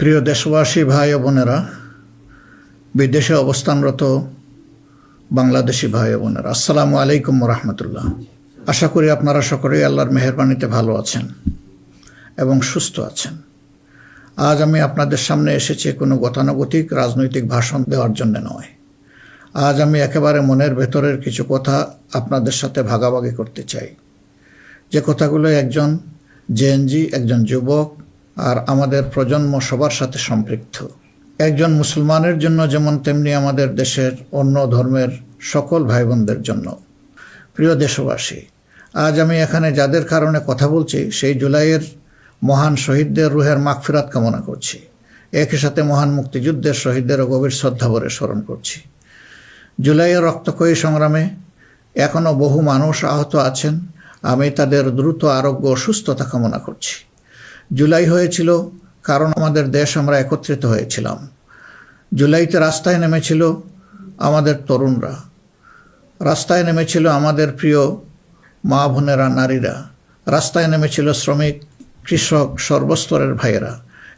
প্রিয় দেশবাসী ভাই ও বোনেরা, বিদেশে অবস্থানরত বাংলাদেশি ভাই ও বোনেরা, আসসালামু আলাইকুম রহমতুল্লাহ। আশা করি আপনারা সকলেই আল্লাহর মেহেরবানিতে ভালো আছেন এবং সুস্থ আছেন। আজ আমি আপনাদের সামনে এসেছি কোনো গতানুগতিক রাজনৈতিক ভাষণ দেওয়ার জন্য নয়। আজ আমি একেবারে মনের ভেতরের কিছু কথা আপনাদের সাথে ভাগাভাগি করতে চাই, যে কথাগুলো একজন জেএনজি, একজন যুবক আর আমাদের প্রজন্ম সবার সাথে সম্পৃক্ত। একজন মুসলমানের জন্য যেমন, তেমনি আমাদের দেশের অন্য ধর্মের সকল ভাই বোনদের জন্য। প্রিয় দেশবাসী, আজ আমি এখানে যাদের কারণে কথা বলছি, সেই জুলাইয়ের মহান শহীদদের রুহের মাগফিরাত কামনা করছি। একই সাথে মহান মুক্তিযুদ্ধের শহীদদেরও গভীর শ্রদ্ধাভরে স্মরণ করছি। জুলাইয়ের রক্তক্ষয়ী সংগ্রামে এখনও বহু মানুষ আহত আছেন। আমি তাদের দ্রুত আরোগ্য ও সুস্থতা কামনা করছি। জুলাই হয়েছিল কারণ আমাদের দেশ, আমরা একত্রিত হয়েছিলাম। জুলাইতে রাস্তায় নেমেছিল আমাদের তরুণরা, রাস্তায় নেমেছিল আমাদের প্রিয় মা বোনেরা, নারীরা, রাস্তায় নেমেছিল শ্রমিক, কৃষক, সর্বস্তরের ভাইয়েরা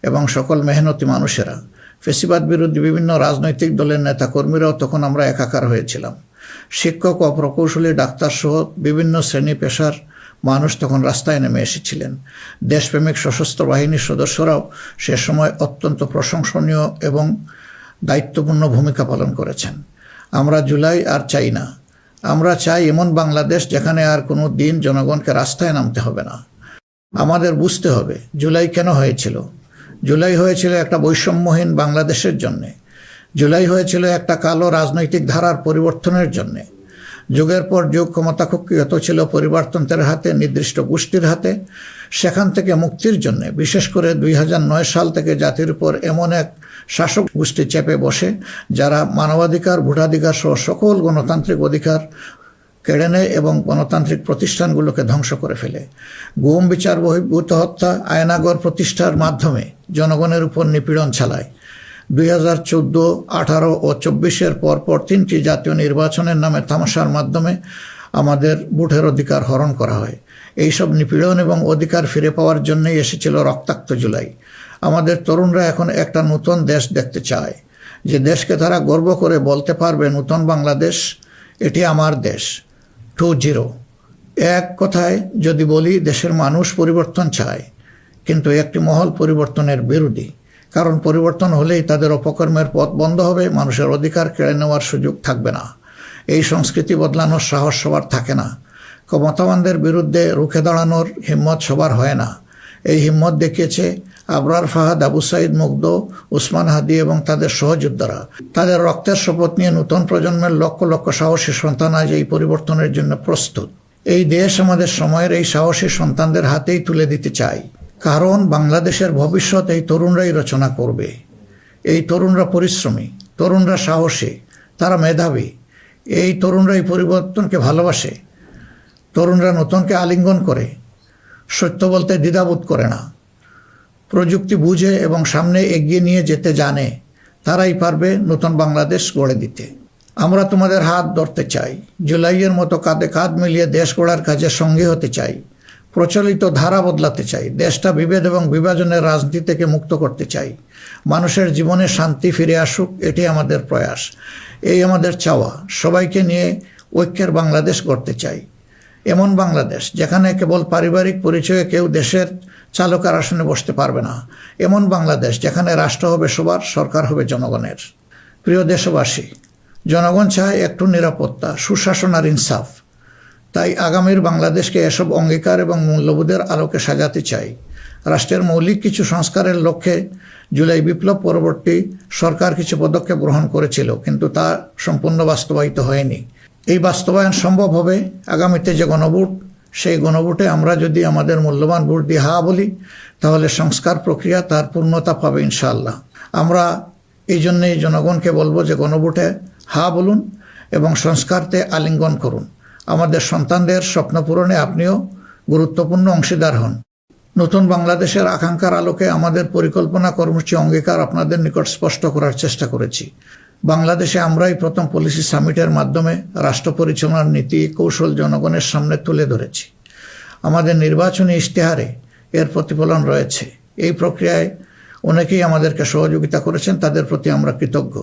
এবং সকল মেহনতি মানুষেরা। ফেসিবাদ বিরোধী বিভিন্ন রাজনৈতিক দলের নেতাকর্মীরাও তখন আমরা একাকার হয়েছিলাম। শিক্ষক ও প্রকৌশলী, ডাক্তারসহ বিভিন্ন শ্রেণী পেশার মানুষ তখন রাস্তায় নেমে এসেছিলেন। দেশপ্রেমিক সশস্ত্র বাহিনীর সদস্যরাও সে সময় অত্যন্ত প্রশংসনীয় এবং দায়িত্বপূর্ণ ভূমিকা পালন করেছেন। আমরা জুলাই আর চাই না। আমরা চাই এমন বাংলাদেশ যেখানে আর কোনো দিন জনগণকে রাস্তায় নামতে হবে না। আমাদের বুঝতে হবে জুলাই কেন হয়েছিল। জুলাই হয়েছিল একটা বৈষম্যহীন বাংলাদেশের জন্যে। জুলাই হয়েছিল একটা কালো রাজনৈতিক ধারার পরিবর্তনের জন্যে। যুগের পর যুগ ক্ষমতা কুক্ষিগত ছিল পরিবারতন্ত্রের হাতে, নির্দিষ্ট গোষ্ঠীর হাতে। সেখান থেকে মুক্তির জন্যে, বিশেষ করে 2009 সাল থেকে জাতির উপর এমন এক শাসক গোষ্ঠী চেপে বসে, যারা মানবাধিকার, ভোটাধিকার সহ সকল গণতান্ত্রিক অধিকার কেড়ে নেয় এবং গণতান্ত্রিক প্রতিষ্ঠানগুলোকে ধ্বংস করে ফেলে। গুম, বিচার বহির্ভূত হত্যা, আয়নাগর প্রতিষ্ঠার মাধ্যমে জনগণের উপর নিপীড়ন চালায়। 2014, 18 ও 24-এর পরপর 3টি জাতীয় নির্বাচনের নামে তামাশার মাধ্যমে আমাদের ভোটের অধিকার হরণ করা হয়। এইসব নিপীড়ন এবং অধিকার ফিরে পাওয়ার জন্যই এসেছিল রক্তাক্ত জুলাই। আমাদের তরুণরা এখন একটা নতুন দেশ দেখতে চায়, যে দেশকে তারা গর্ব করে বলতে পারবে, নতুন বাংলাদেশ, এটি আমার দেশ 2.0। এক কথায় যদি বলি, দেশের মানুষ পরিবর্তন চায়, কিন্তু একটি মহল পরিবর্তনের বিরোধী। কারণ পরিবর্তন হলেই তাদের অপকর্মের পথ বন্ধ হবে, মানুষের অধিকার কেড়ে নেওয়ার সুযোগ থাকবে না। এই সংস্কৃতি বদলানোর সাহস সবার থাকে না। ক্ষমতাবানদের বিরুদ্ধে রুখে দাঁড়ানোর হিম্মত সবার হয় না। এই হিম্মত দেখিয়েছে আবরার ফাহাদ, আবু সাইদ মুগ্ধ, উসমান হাদি এবং তাদের সহযোদ্ধারা। তাদের রক্তের শপথ নিয়ে নতুন প্রজন্মের লক্ষ লক্ষ সাহসী সন্তান আজ এই পরিবর্তনের জন্য প্রস্তুত। এই দেশ আমাদের সময়ের এই সাহসী সন্তানদের হাতেই তুলে দিতে চাই। কারণ বাংলাদেশের ভবিষ্যৎ এই তরুণরাই রচনা করবে। এই তরুণরা পরিশ্রমী, তরুণরা সাহসী, তারা মেধাবী। এই তরুণরা এই পরিবর্তনকে ভালোবাসে। তরুণরা নতুনকে আলিঙ্গন করে, সত্য বলতে দ্বিধাবোধ করে না, প্রযুক্তি বুঝে এবং সামনে এগিয়ে নিয়ে যেতে জানে। তারাই পারবে নতুন বাংলাদেশ গড়ে দিতে। আমরা তোমাদের হাত ধরতে চাই। জুলাইয়ের মতো কাঁধে কাঁধ মিলিয়ে দেশ গড়ার কাজে সঙ্গী হতে চাই। প্রচলিত ধারা বদলাতে চাই। দেশটা বিভেদ এবং বিভাজনের রাজনীতি থেকে মুক্ত করতে চাই। মানুষের জীবনে শান্তি ফিরে আসুক, এটি আমাদের প্রয়াস, এই আমাদের চাওয়া। সবাইকে নিয়ে ঐক্যের বাংলাদেশ গড়তে চাই। এমন বাংলাদেশ যেখানে কেবল পারিবারিক পরিচয়ে কেউ দেশের চালকের আসনে বসতে পারবে না। এমন বাংলাদেশ যেখানে রাষ্ট্র হবে সবার, সরকার হবে জনগণের। প্রিয় দেশবাসী, জনগণ চায় একটু নিরাপত্তা, সুশাসন আর ইনসাফ। তাই আগামীর বাংলাদেশকে এসব অঙ্গীকার এবং মূল্যবোধের আলোকে সাজাতে চাই। রাষ্ট্রের মৌলিক কিছু সংস্কারের লক্ষ্যে জুলাই বিপ্লব পরবর্তী সরকার কিছু পদক্ষেপ গ্রহণ করেছিল, কিন্তু তা সম্পূর্ণ বাস্তবায়িত হয়নি। এই বাস্তবায়ন সম্ভব হবে আগামীতে যে গণভোট, সেই গণভোটে আমরা যদি আমাদের মূল্যবান ভোট দিয়ে হা বলি, তাহলে সংস্কার প্রক্রিয়া তার পূর্ণতা পাবে ইনশাআল্লাহ। আমরা এই জন্যেই জনগণকে বলবো যে গণভোটে হা বলুন এবং সংস্কারতে আলিঙ্গন করুন। আমাদের সন্তানদের স্বপ্ন পূরণে আপনিও গুরুত্বপূর্ণ অংশীদার হন। নতুন বাংলাদেশের আকাঙ্ক্ষার আলোকে আমাদের পরিকল্পনা, কর্মসূচি, অঙ্গীকার আপনাদের নিকট স্পষ্ট করার চেষ্টা করেছি। বাংলাদেশে আমরাই প্রথম পলিসি সামিটের মাধ্যমে রাষ্ট্র পরিচালনার নীতি কৌশল জনগণের সামনে তুলে ধরেছি। আমাদের নির্বাচনী ইশতেহারে এর প্রতিফলন রয়েছে। এই প্রক্রিয়ায় অনেকেই আমাদেরকে সহযোগিতা করেছেন, তাদের প্রতি আমরা কৃতজ্ঞ।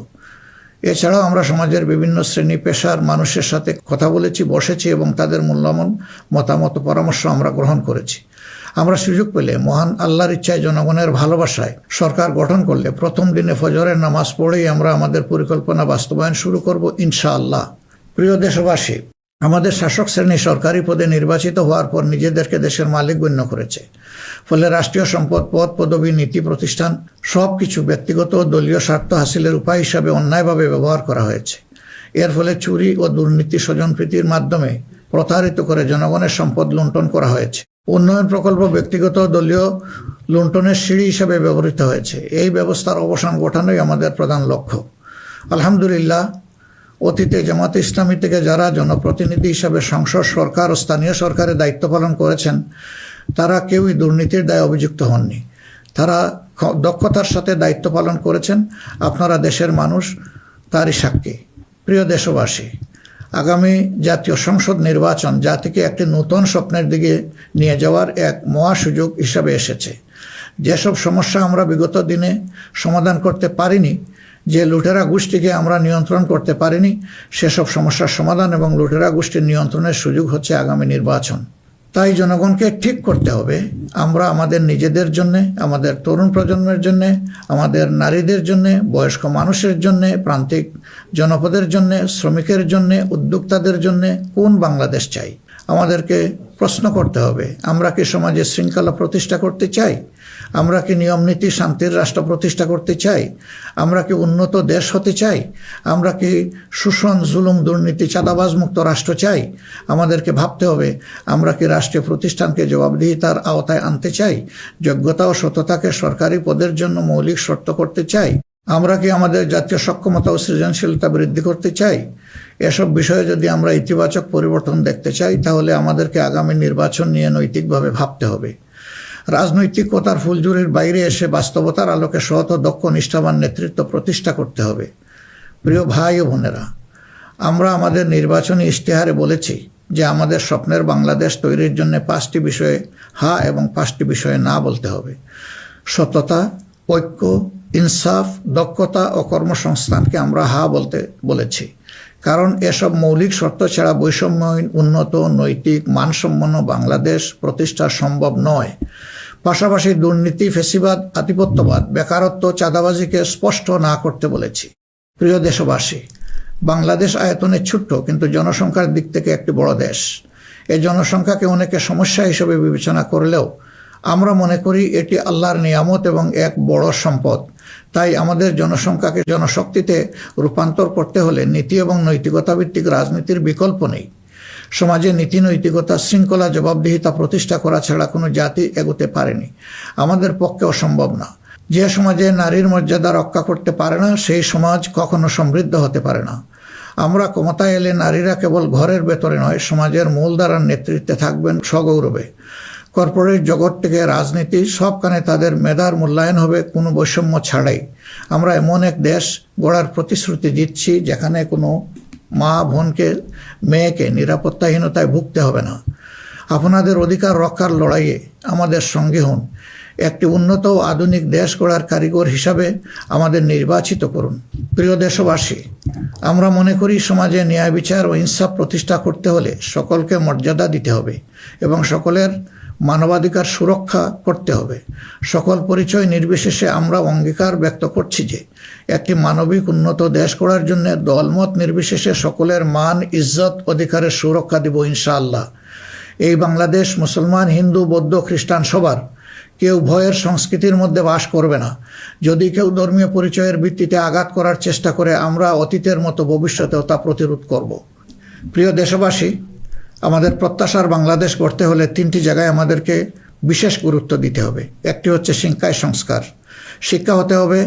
এছাড়াও আমরা সমাজের বিভিন্ন শ্রেণী পেশার মানুষের সাথে কথা বলেছি, বসেছি এবং তাদের মূল্যবান মতামত পরামর্শ আমরা গ্রহণ করেছি। আমরা সুযোগ পেলে মহান আল্লাহর ইচ্ছায়, জনগণের ভালোবাসায় সরকার গঠন করলে প্রথম দিনে ফজরের নামাজ পড়েই আমরা আমাদের পরিকল্পনা বাস্তবায়ন শুরু করব ইনশাআল্লাহ। প্রিয় দেশবাসী, আমাদের শাসক শ্রেণী সরকারি পদে নির্বাচিত হওয়ার পর নিজেদেরকে দেশের মালিক গণ্য করেছে। ফলে রাষ্ট্রীয় সম্পদ, পদ, পদবি, নীতি, প্রতিষ্ঠান সব কিছু ব্যক্তিগত ও দলীয় স্বার্থ হাসিলের উপায় হিসাবে অন্যায়ভাবে ব্যবহার করা হয়েছে। এর ফলে চুরি ও দুর্নীতি, স্বজনপ্রীতির মাধ্যমে প্রতারিত করে জনগণের সম্পদ লুণ্ঠন করা হয়েছে। উন্নয়ন প্রকল্প ব্যক্তিগত ও দলীয় লুণ্ঠনের সিঁড়ি হিসাবে ব্যবহৃত হয়েছে। এই ব্যবস্থার অবসান ঘটানোই আমাদের প্রধান লক্ষ্য। আলহামদুলিল্লাহ, অতীতে জামাতে ইসলামী থেকে যারা জনপ্রতিনিধি হিসাবে সংসদ, সরকার ও স্থানীয় সরকারের দায়িত্ব পালন করেছেন, তারা কেউই দুর্নীতির দায়ে অভিযুক্ত হননি। তারা দক্ষতার সাথে দায়িত্ব পালন করেছেন। আপনারা দেশের মানুষ, তারই সাক্ষী। প্রিয় দেশবাসী, আগামী জাতীয় সংসদ নির্বাচন জাতিকে একটি নতুন স্বপ্নের দিকে নিয়ে যাওয়ার এক মহা সুযোগ হিসাবে এসেছে। যেসব সমস্যা আমরা বিগত দিনে সমাধান করতে পারিনি, যে লুটেরা গোষ্ঠীকে আমরা নিয়ন্ত্রণ করতে পারিনি, সেসব সমস্যার সমাধান এবং লুটেরা গোষ্ঠীর নিয়ন্ত্রণের সুযোগ হচ্ছে আগামী নির্বাচন। তাই জনগণকে ঠিক করতে হবে, আমরা আমাদের নিজেদের জন্যে, আমাদের তরুণ প্রজন্মের জন্যে, আমাদের নারীদের জন্যে, বয়স্ক মানুষের জন্যে, প্রান্তিক জনপদের জন্যে, শ্রমিকের জন্যে, উদ্যোক্তাদের জন্যে কোন বাংলাদেশ চাই। আমাদেরকে প্রশ্ন করতে হবে, আমরা কি সমাজে শৃঙ্খলা প্রতিষ্ঠা করতে চাই? আমরা কি নিয়ম নীতি, শান্তির রাষ্ট্র প্রতিষ্ঠা করতে চাই? আমরা কি উন্নত দেশ হতে চাই? আমরা কি শোষণ, জুলুম, দুর্নীতি, চাঁদাবাজ মুক্ত রাষ্ট্র চাই? আমাদেরকে ভাবতে হবে, আমরা কি রাষ্ট্রীয় প্রতিষ্ঠানকে জবাবদিহিতার আওতায় আনতে চাই? যোগ্যতা ও সততাকে সরকারি পদের জন্য মৌলিক শর্ত করতে চাই? আমরা কি আমাদের জাতীয় সক্ষমতা ও সৃজনশীলতা বৃদ্ধি করতে চাই? এসব বিষয়ে যদি আমরা ইতিবাচক পরিবর্তন দেখতে চাই, তাহলে আমাদেরকে আগামী নির্বাচন নিয়ে নৈতিকভাবে ভাবতে হবে। রাজনৈতিকতার ফুলঝুরির বাইরে এসে বাস্তবতার আলোকে সৎ, দক্ষ, নিষ্ঠাবান নেতৃত্ব প্রতিষ্ঠা করতে হবে। প্রিয় ভাই ও বোনেরা, আমরা আমাদের নির্বাচনী ইশতেহারে বলেছি যে আমাদের স্বপ্নের বাংলাদেশ তৈরির জন্য 5টি বিষয়ে হা এবং 5টি বিষয়ে না বলতে হবে। সততা, ঐক্য, ইনসাফ, দক্ষতা ও কর্মসংস্থানকে আমরা হা বলতে বলেছি, কারণ এসব মৌলিক শর্ত ছাড়া বৈষম্যহীন, উন্নত, নৈতিক, মানসম্পন্ন বাংলাদেশ প্রতিষ্ঠা সম্ভব নয়। পাশাপাশি দুর্নীতি, ফ্যাসিবাদ, আধিপত্যবাদ, বেকারত্ব, চাঁদাবাজিকে স্পষ্ট না করতে বলেছি। প্রিয় দেশবাসী, বাংলাদেশ আয়তনে ছোট্ট কিন্তু জনসংখ্যার দিক থেকে একটি বড় দেশ। এই জনসংখ্যাকে অনেকে সমস্যা হিসেবে বিবেচনা করলেও আমরা মনে করি এটি আল্লাহর নিয়ামত এবং এক বড় সম্পদ। তাই আমাদের জনসংখ্যাকে জনশক্তিতে রূপান্তর করতে হলে নীতি এবং নৈতিকতা ভিত্তিক রাজনীতির বিকল্প নেই। সমাজে নীতি, নৈতিকতা, শৃঙ্খলা, জবাবদিহিতা প্রতিষ্ঠা করা ছাড়া কোনো জাতি এগোতে পারেনি, আমাদের পক্ষে অসম্ভব না। যে সমাজে নারীর মর্যাদা রক্ষা করতে পারে না, সেই সমাজ কখনো সমৃদ্ধ হতে পারে না। আমরা ক্ষমতায় এলে নারীরা কেবল ঘরের ভেতরে নয়, সমাজের মূলধারার নেতৃত্বে থাকবেন সগৌরবে। কর্পোরেট জগৎ থেকে রাজনীতি সবখানে তাদের মেধার মূল্যায়ন হবে কোনো বৈষম্য ছাড়াই। আমরা এমন এক দেশ গড়ার প্রতিশ্রুতি দিচ্ছি যেখানে কোনো মা, বোনকে, মেয়েকে নিরাপত্তাহীনতায় ভুগতে হবে না। আপনাদের অধিকার রক্ষার লড়াইয়ে আমাদের সঙ্গী হন। একটি উন্নত ও আধুনিক দেশ গড়ার কারিগর হিসাবে আমাদের নির্বাচিত করুন। প্রিয় দেশবাসী, আমরা মনে করি সমাজে ন্যায় বিচার ও ইনসাফ প্রতিষ্ঠা করতে হলে সকলকে মর্যাদা দিতে হবে এবং সকলের মানবাধিকার সুরক্ষা করতে হবে। সকল পরিচয় নির্বিশেষে আমরা অঙ্গীকার ব্যক্ত করছি যে একটি মানবিক উন্নত দেশ গড়ার জন্য দলমত নির্বিশেষে সকলের মান, ইজ্জত, অধিকারের সুরক্ষা দেব ইনশাআল্লাহ। এই বাংলাদেশ মুসলমান, হিন্দু, বৌদ্ধ, খ্রিস্টান সবার। কেউ ভয়ের সংস্কৃতির মধ্যে বাস করবে না। যদি কেউ ধর্মীয় পরিচয়ের ভিত্তিতে আঘাত করার চেষ্টা করে, আমরা অতীতের মতো ভবিষ্যতেও তা প্রতিরোধ করব। প্রিয় দেশবাসী, আমাদের প্রত্যাশার বাংলাদেশ গড়তে হলে 3টি জায়গায় আমাদেরকে বিশেষ গুরুত্ব দিতে হবে। একটি হচ্ছে শিক্ষায় সংস্কার। শিক্ষা হতে হবে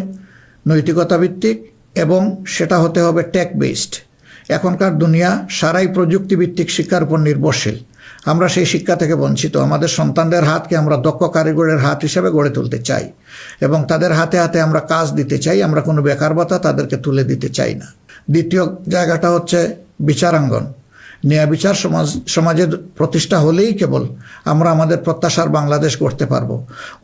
নৈতিকতা ভিত্তিক এবং সেটা হতে হবে টেক বেসড। এখনকার দুনিয়া সারাই প্রযুক্তিভিত্তিক শিক্ষার উপর নির্ভরশীল। আমরা সেই শিক্ষা থেকে বঞ্চিত। আমাদের সন্তানদের হাতকে আমরা দক্ষ কারিগরের হাত হিসেবে গড়ে তুলতে চাই এবং তাদের হাতে হাতে আমরা কাজ দিতে চাই। আমরা কোনো বেকার ভাতা তাদেরকে তুলে দিতে চাই না। দ্বিতীয় জায়গাটা হচ্ছে বিচারাঙ্গন। ন্যায় বিচার সমাজের প্রতিষ্ঠা হলেই কেবল আমরা আমাদের প্রত্যাশার বাংলাদেশ গড়তে পারবো।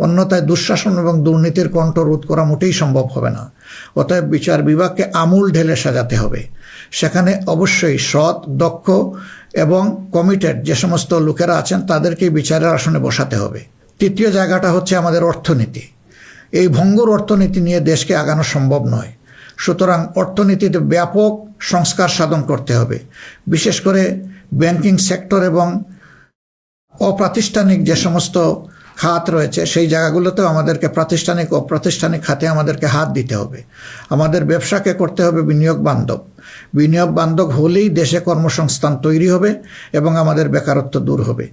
অন্যথায় দুঃশাসন এবং দুর্নীতির কণ্ঠ রোধ করা মোটেই সম্ভব হবে না। অতএব বিচার বিভাগকে আমূল ঢেলে সাজাতে হবে। সেখানে অবশ্যই সৎ, দক্ষ এবং কমিটেড যে সমস্ত লোকেরা আছেন তাদেরকে বিচারের আসনে বসাতে হবে। তৃতীয় জায়গাটা হচ্ছে আমাদের অর্থনীতি। এই ভঙ্গুর অর্থনীতি নিয়ে দেশকে আগানো সম্ভব নয়। সুতরাং অর্থনীতিতে ব্যাপক সংস্কার সাধন করতে হবে। বিশেষ করে ব্যাংকিং সেক্টর এবং অপ্রাতিষ্ঠানিক যে সমস্ত খাত রয়েছে সেই জায়গাগুলোতেও আমাদেরকে প্রাতিষ্ঠানিক অপ্রাতিষ্ঠানিক খাতে আমাদেরকে হাত দিতে হবে। আমাদের ব্যবসাকে করতে হবে বিনিয়োগ বান্ধব। বিনিয়োগ বান্ধব হলেই দেশে কর্মসংস্থান তৈরি হবে এবং আমাদের বেকারত্ব দূর হবে।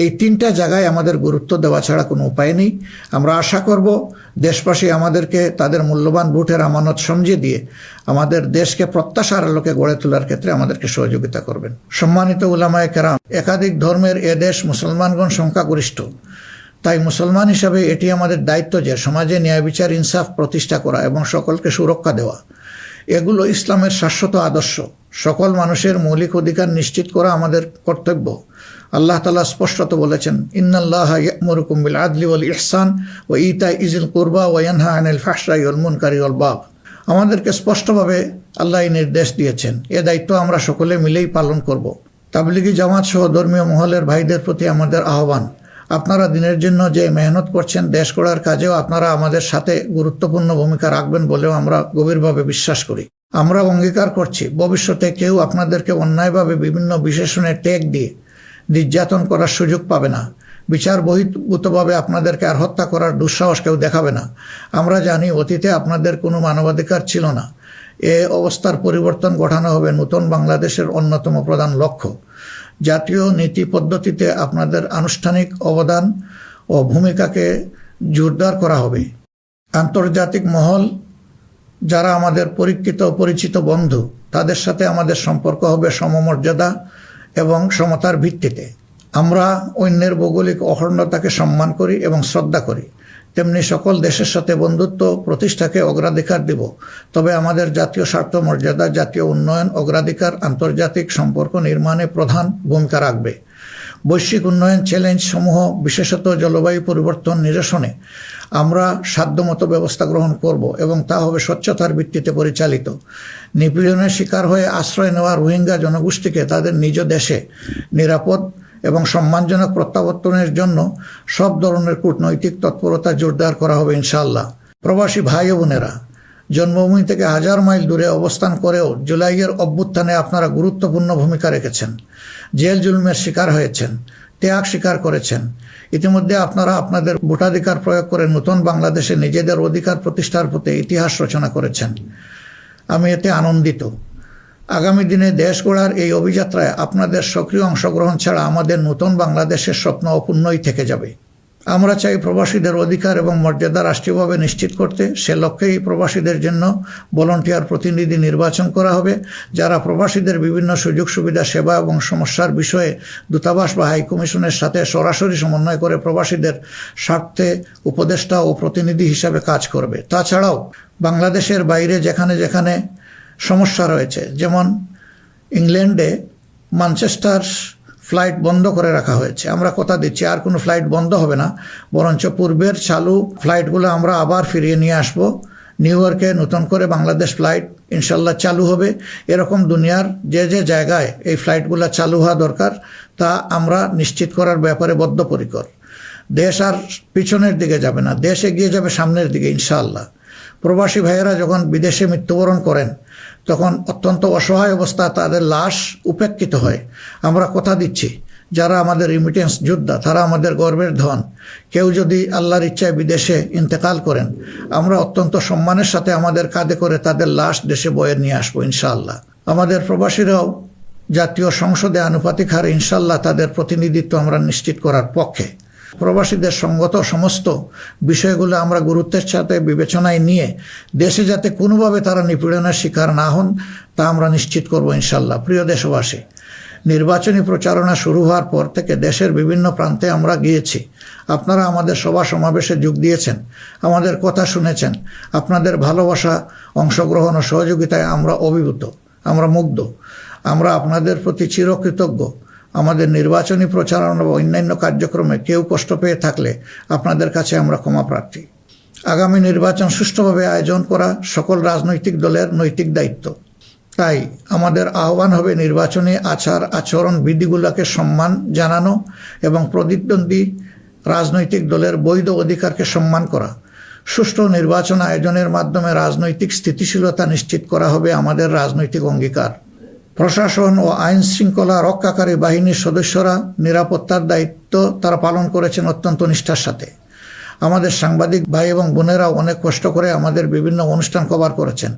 এই তিনটা জায়গায় আমাদের গুরুত্ব দেওয়া ছাড়া কোনো উপায় নেই। আমরা আশা করব দেশবাসী আমাদেরকে তাদের মূল্যবান ভোটের আমানত সমঝে দিয়ে আমাদের দেশকে প্রত্যাশার আলোকে গড়ে তোলার ক্ষেত্রে আমাদেরকে সহযোগিতা করবেন। সম্মানিত উলামায়ে কেরাম, একাধিক ধর্মের এ দেশ মুসলমানগণ সংখ্যাগরিষ্ঠ। তাই মুসলমান হিসাবে এটি আমাদের দায়িত্ব যে সমাজে ন্যায় বিচার ইনসাফ প্রতিষ্ঠা করা এবং সকলকে সুরক্ষা দেওয়া। এগুলো ইসলামের শাশ্বত আদর্শ। সকল মানুষের মৌলিক অধিকার নিশ্চিত করা আমাদের কর্তব্য। আল্লাহ তাআলা স্পষ্টত বলেছেন, ইন্নাল্লাহা ইয়া'মুরুকুম বিল আদলি ওয়াল ইহসান ওয়া ইতাই যিল কুরবা ওয়া ইয়ানহা আনিল ফাহশাই ওয়াল মুনকারি ওয়াল বাগয়। আমাদেরকে স্পষ্টভাবে আল্লাহ নির্দেশ দিয়েছেন। এ দায়িত্ব আমরা সকলে মিলেই পালন করব। তাবলিগি জামাত সহ ধর্মীয় মহলের ভাইদের প্রতি আমাদের আহ্বান, আপনারা দিনের জন্য যে মেহনত করছেন, দেশ গড়ার কাজেও আপনারা আমাদের সাথে গুরুত্বপূর্ণ ভূমিকা রাখবেন বলেও আমরা গভীরভাবে বিশ্বাস করি। আমরা অঙ্গীকার করছি ভবিষ্যতে কেউ আপনাদেরকে অন্যায়ভাবে বিভিন্ন বিশেষণের ট্যাগ দিয়ে নির্যাতন করার সুযোগ পাবে না। বিচার বহির্ভূতভাবে আপনাদেরকে আর হত্যা করার দুঃসাহস কেউ দেখাবে না। আমরা জানি অতীতে আপনাদের কোনো মানবাধিকার ছিল না। এ অবস্থার পরিবর্তন ঘটানো হবে নতুন বাংলাদেশের অন্যতম প্রধান লক্ষ্য। জাতীয় নীতি পদ্ধতিতে আপনাদের আনুষ্ঠানিক অবদান ও ভূমিকাকে জোরদার করা হবে। আন্তর্জাতিক মহল যারা আমাদের পরীক্ষিত পরিচিত বন্ধু, তাদের সাথে আমাদের সম্পর্ক হবে সমমর্যাদা এবং সমতার ভিত্তিতে। আমরা অন্যের ভৌগোলিক অখণ্ডতাকে সম্মান করি এবং শ্রদ্ধা করি, তেমনি সকল দেশের সাথে বন্ধুত্ব প্রতিষ্ঠাকে অগ্রাধিকার দেব। তবে আমাদের জাতীয় স্বার্থ মর্যাদা, জাতীয় উন্নয়ন, অগ্রাধিকার আন্তর্জাতিক সম্পর্ক নির্মাণে প্রধান ভূমিকা রাখবে। বৈশ্বিক উন্নয়ন চ্যালেঞ্জ সমূহ, বিশেষত জলবায়ু পরিবর্তন নিরসনে আমরা সাধ্যমতো ব্যবস্থা গ্রহণ করব এবং তা হবে স্বচ্ছতার ভিত্তিতে পরিচালিত। নিপীড়নের শিকার হয়ে আশ্রয় নেওয়া রোহিঙ্গা জনগোষ্ঠীকে তাদের নিজ দেশে নিরাপদ এবং সম্মানজনক প্রত্যাবর্তনের জন্য সব ধরনের কূটনৈতিক তৎপরতা জোরদার করা হবে ইনশাআল্লাহ। প্রবাসী ভাই ও বোনেরা, জন্মভূমি থেকে 1000 মাইল দূরে অবস্থান করেও জুলাইয়ের অভ্যুত্থানে আপনারা গুরুত্বপূর্ণ ভূমিকা রেখেছেন। জেল জুলুমের শিকার হয়েছেন, ত্যাগ স্বীকার করেছেন। ইতিমধ্যে আপনারা আপনাদের ভোটাধিকার প্রয়োগ করে নতুন বাংলাদেশে নিজেদের অধিকার প্রতিষ্ঠার পথে ইতিহাস রচনা করেছেন। আমি এতে আনন্দিত। আগামী দিনে দেশ গড়ার এই অভিযাত্রায় আপনাদের সক্রিয় অংশগ্রহণ ছাড়া আমাদের নতুন বাংলাদেশের স্বপ্ন অপূর্ণই থেকে যাবে। আমরা চাই প্রবাসীদের অধিকার এবং মর্যাদা রাষ্ট্রীয়ভাবে নিশ্চিত করতে। সে লক্ষ্যেই প্রবাসীদের জন্য ভলান্টিয়ার প্রতিনিধি নির্বাচন করা হবে, যারা প্রবাসীদের বিভিন্ন সুযোগ সুবিধা, সেবা এবং সমস্যার বিষয়ে দূতাবাস বা হাইকমিশনের সাথে সরাসরি সমন্বয় করে প্রবাসীদের স্বার্থে উপদেষ্টা ও প্রতিনিধি হিসাবে কাজ করবে। তাছাড়াও বাংলাদেশের বাইরে যেখানে যেখানে সমস্যা রয়েছে, যেমন ইংল্যান্ডে ম্যানচেস্টার ফ্লাইট বন্ধ করে রাখা হয়েছে, আমরা কথা দিচ্ছি আর কোনো ফ্লাইট বন্ধ হবে না, বরঞ্চ পূর্বের চালু ফ্লাইটগুলো আমরা আবার ফিরিয়ে নিয়ে আসব। নিউ ইয়র্কে নতুন করে বাংলাদেশ ফ্লাইট ইনশাল্লাহ চালু হবে। এরকম দুনিয়ার যে যে জায়গায় এই ফ্লাইটগুলো চালু হওয়া দরকার তা আমরা নিশ্চিত করার ব্যাপারে বদ্ধপরিকর। দেশ আর পিছনের দিকে যাবে না, দেশ এগিয়ে যাবে সামনের দিকে ইনশাআল্লাহ। প্রবাসী ভাইয়েরা যখন বিদেশে মৃত্যুবরণ করেন তখন অত্যন্ত অসহায় অবস্থা তাদের লাশ উপেক্ষিত হয়। আমরা কথা দিচ্ছি যারা আমাদের রিমিটেন্স যোদ্ধা তারা আমাদের গর্বের ধন। কেউ যদি আল্লাহর ইচ্ছায় বিদেশে ইন্তেকাল করেন, আমরা অত্যন্ত সম্মানের সাথে আমাদের কাঁধে করে তাদের লাশ দেশে বয়ে নিয়ে আসবো ইনশাআল্লাহ। আমাদের প্রবাসীরাও জাতীয় সংসদে আনুপাতিক হারে ইনশাআল্লাহ তাদের প্রতিনিধিত্ব আমরা নিশ্চিত করার পক্ষে। প্রবাসীদের সঙ্গত সমস্ত বিষয়গুলো আমরা গুরুত্বের সাথে বিবেচনায় নিয়ে দেশে যাতে কোনোভাবে তারা নিপীড়নের শিকার না হন তা আমরা নিশ্চিত করব ইনশাআল্লাহ। প্রিয় দেশবাসী, নির্বাচনী প্রচারণা শুরু হওয়ার পর থেকে দেশের বিভিন্ন প্রান্তে আমরা গিয়েছি। আপনারা আমাদের সভা সমাবেশে যোগ দিয়েছেন, আমাদের কথা শুনেছেন। আপনাদের ভালোবাসা, অংশগ্রহণ ও সহযোগিতায় আমরা অভিভূত, আমরা মুগ্ধ। আমরা আপনাদের প্রতি চিরকৃতজ্ঞ। আমাদের নির্বাচনী প্রচারণা বা অন্যান্য কার্যক্রমে কেউ কষ্ট পেয়ে থাকলে আপনাদের কাছে আমরা ক্ষমা প্রার্থী। আগামী নির্বাচন সুষ্ঠুভাবে আয়োজন করা সকল রাজনৈতিক দলের নৈতিক দায়িত্ব। তাই আমাদের আহ্বান হবে নির্বাচনী আচরণ বিধিগুলোকে সম্মান জানানো এবং প্রতিদ্বন্দ্বী রাজনৈতিক দলের বৈধ অধিকারকে সম্মান করা। সুষ্ঠু নির্বাচন আয়োজনের মাধ্যমে রাজনৈতিক স্থিতিশীলতা নিশ্চিত করা হবে আমাদের রাজনৈতিক অঙ্গীকার। প্রশাসন ও আইন শৃঙ্খলা রক্ষাকারী বাহিনীর সদস্যরা নিরাপত্তার দায়িত্ব তারা পালন করেছেন অত্যন্ত নিষ্ঠার সাথে। আমাদের সাংবাদিক ভাই এবং বোনেরাও অনেক কষ্ট করে আমাদের বিভিন্ন অনুষ্ঠান কভার করেছেন।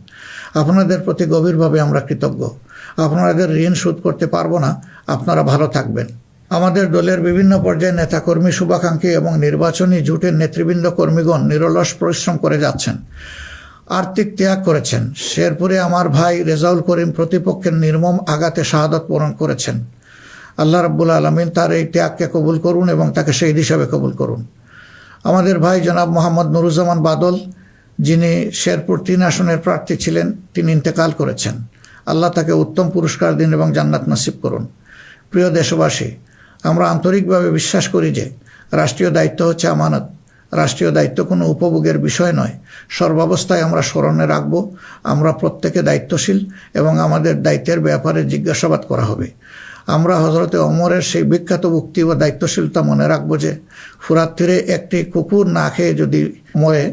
আপনাদের প্রতি গভীরভাবে আমরা কৃতজ্ঞ। আপনাদের ঋণ শোধ করতে পারবো না। আপনারা ভালো থাকবেন। আমাদের দলের বিভিন্ন পর্যায়ে নেতাকর্মী, শুভাকাঙ্ক্ষী এবং নির্বাচনী জোটের নেতৃবৃন্দ কর্মীগণ নিরলস পরিশ্রম করে যাচ্ছেন, আর্থিক ত্যাগ করেছেন। শেরপুরে আমার ভাই রেজাউল করিম প্রতিপক্ষের নির্মম আঘাতে শাহাদত বরণ করেছেন। আল্লাহ রাব্বুল আলামিন তার এই ত্যাগকে কবুল করুন এবং তাকে শহীদ হিসাবে কবুল করুন। আমাদের ভাই জনাব মোহাম্মদ নুরুজ্জামান বাদল, যিনি শেরপুর 3 আসনের প্রার্থী ছিলেন, তিনি ইন্তেকাল করেছেন। আল্লাহ তাকে উত্তম পুরস্কার দিন এবং জান্নাত নসিব করুন। প্রিয় দেশবাসী, আমরা আন্তরিকভাবে বিশ্বাস করি যে রাষ্ট্রীয় দায়িত্ব হচ্ছে আমানত। রাষ্ট্রীয় দায়িত্ব কোনো উপভোগের বিষয় নয়। সর্বাবস্থায় আমরা স্মরণে রাখব আমরা প্রত্যেকে দায়িত্বশীল এবং আমাদের দায়িত্বের ব্যাপারে জিজ্ঞাসাবাদ করা হবে। আমরা হজরতে ওমরের সেই বিখ্যাত উক্তি ও দায়িত্বশীলতা মনে রাখব যে ফুরাত তীরে একটি কুকুর না খেয়ে যদি মরে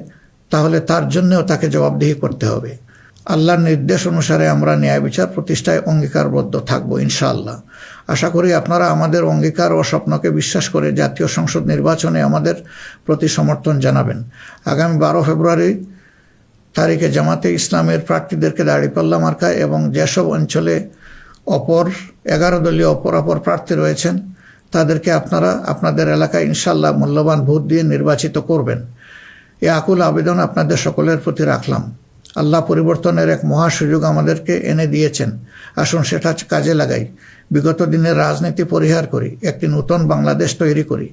তাহলে তার জন্যও তাকে জবাবদিহি করতে হবে। আল্লাহর নির্দেশ অনুসারে আমরা ন্যায় বিচার প্রতিষ্ঠায় অঙ্গীকারবদ্ধ থাকব ইনশাআল্লাহ। আশা করি আপনারা আমাদের অঙ্গীকার ও স্বপ্নকে বিশ্বাস করে জাতীয় সংসদ নির্বাচনে আমাদের প্রতি সমর্থন জানাবেন। আগামী 12 ফেব্রুয়ারি তারিখে জামাতে ইসলামের প্রার্থীদেরকে দাঁড়িপাল্লা মার্কায় এবং যেসব অঞ্চলে 11 দলীয় অপরাপর প্রার্থী রয়েছেন তাদেরকে আপনারা আপনাদের এলাকায় ইনশাআল্লাহ মূল্যবান ভোট দিয়ে নির্বাচিত করবেন। এ আকুল আবেদন আপনাদের সকলের প্রতি রাখলাম। আল্লাহ পরিবর্তনের এক মহা সুযোগ আমাদেরকে এনে দিয়েছেন। আসুন সেটা কাজে লাগাই। বিগত দিনের রাজনীতি পরিহার করি, একটি নতুন বাংলাদেশ তৈরি করি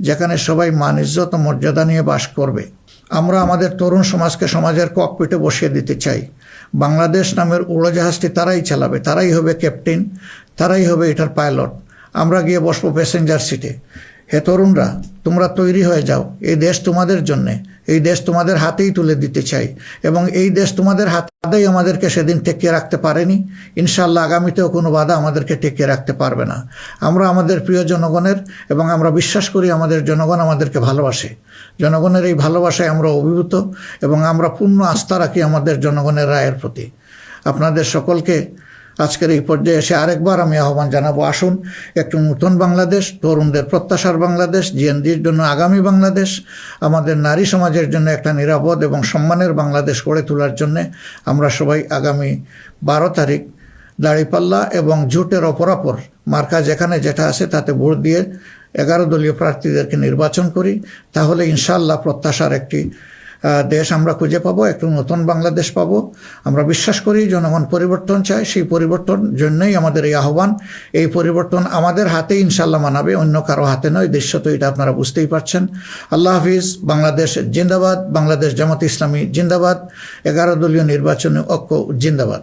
যেখানে সবাই মান, ইজ্জত ও মর্যাদা নিয়ে বাস করবে। আমরা আমাদের তরুণ সমাজকে সমাজের ককপিটে বসিয়ে দিতে চাই। বাংলাদেশ নামের উড়োজাহাজটি তারাই চালাবে, তারাই হবে ক্যাপ্টেন, তারাই হবে এটার পাইলট। আমরা গিয়ে বসবো প্যাসেঞ্জার সিটে। হে তরুণরা, তোমরা তৈরি হয়ে যাও। এই দেশ তোমাদের জন্যে, এই দেশ তোমাদের হাতেই তুলে দিতে চাই এবং এই দেশ তোমাদের হাতেই আমাদেরকে সেদিন টেকিয়ে রাখতে পারেনি। ইনশাআল্লাহ আগামীতেও কোনো বাধা আমাদেরকে টেকিয়ে রাখতে পারবে না। আমরা আমাদের প্রিয় জনগণের এবং আমরা বিশ্বাস করি আমাদের জনগণ আমাদেরকে ভালোবাসে। জনগণের এই ভালোবাসায় আমরা অভিভূত এবং আমরা পূর্ণ আস্থা রাখি আমাদের জনগণের রায়ের প্রতি। আপনাদের সকলকে আজকের এই পর্যায়ে এসে আরেকবার আমি আহ্বান জানাবো, আসুন একটু নতুন বাংলাদেশ, তরুণদের প্রত্যাশার বাংলাদেশ, জিএনজির জন্য আগামী বাংলাদেশ, আমাদের নারী সমাজের জন্য একটা নিরাপদ এবং সম্মানের বাংলাদেশ গড়ে তোলার জন্যে আমরা সবাই আগামী 12 তারিখ দাঁড়িপাল্লা এবং জোটের অপরাপর মার্কা যেখানে যেটা আছে তাতে ভোট দিয়ে 11 দলীয় প্রার্থীদেরকে নির্বাচন করি। তাহলে ইনশাআল্লাহ প্রত্যাশার একটি দেশ আমরা খুঁজে পাবো, একটু নতুন বাংলাদেশ পাবো। আমরা বিশ্বাস করি জনগণ পরিবর্তন চায়, সেই পরিবর্তন জন্যই আমাদের এই আহ্বান। এই পরিবর্তন আমাদের হাতে ইনশাআল্লাহ মানাবে, অন্য কারো হাতে নয়। দৃশ্য তো এটা আপনারা বুঝতেই পারছেন। আল্লাহ হাফিজ। বাংলাদেশ জিন্দাবাদ। বাংলাদেশ জামাত ইসলামী জিন্দাবাদ। 11 দলীয় নির্বাচনী ঐক্য জিন্দাবাদ।